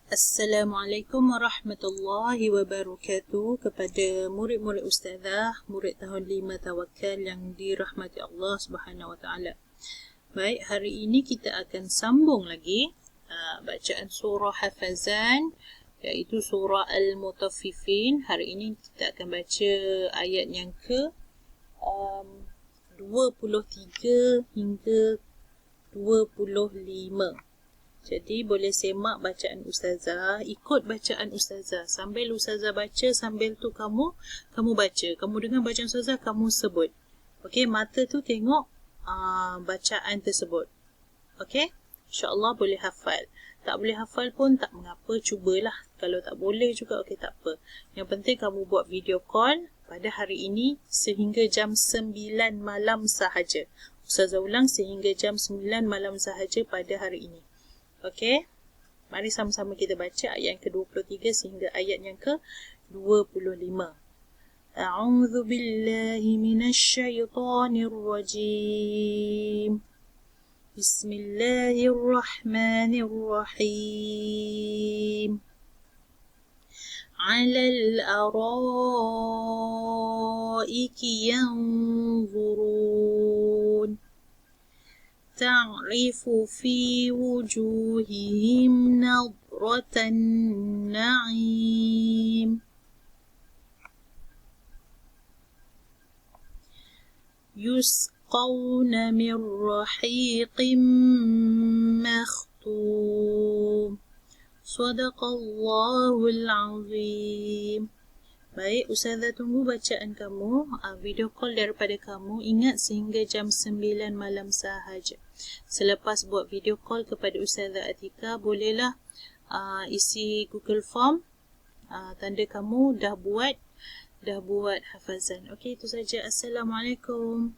Assalamualaikum warahmatullahi wabarakatuh kepada murid-murid ustazah, murid tahun 5 tawakal yang dirahmati Allah Subhanahu wa taala. Baik, hari ini kita akan sambung lagi bacaan surah hafazan iaitu surah Al Mutoffifin. Hari ini kita akan baca ayat yang ke 23 hingga 25. Jadi boleh semak bacaan ustazah, ikut bacaan ustazah. Sambil ustazah baca, sambil tu kamu baca. Kamu dengar bacaan ustazah, kamu sebut. Okey, mata tu tengok bacaan tersebut. Okey, insya-Allah boleh hafal. Tak boleh hafal pun tak mengapa, cubalah. Kalau tak boleh juga okey, tak apa. Yang penting kamu buat video call pada hari ini sehingga jam 9 malam sahaja. Ustazah ulang, sehingga jam 9 malam sahaja pada hari ini. Okey, mari sama-sama kita baca ayat yang ke-23 sehingga ayat yang ke-25. A'udzu billahi minasy syaithanir rajim. Bismillahirrahmanirrahim. 'Alal araiki yanzurun. تعرف في وجوههم نضرة النعيم يسقون من رحيق مختوم صدق الله العظيم. Baik, ustazah tunggu bacaan kamu, video call daripada kamu. Ingat sehingga jam 9 malam sahaja. Selepas buat video call kepada ustazah Atika, bolehlah isi Google Form, tanda kamu dah buat hafazan. Okey, itu saja. Assalamualaikum.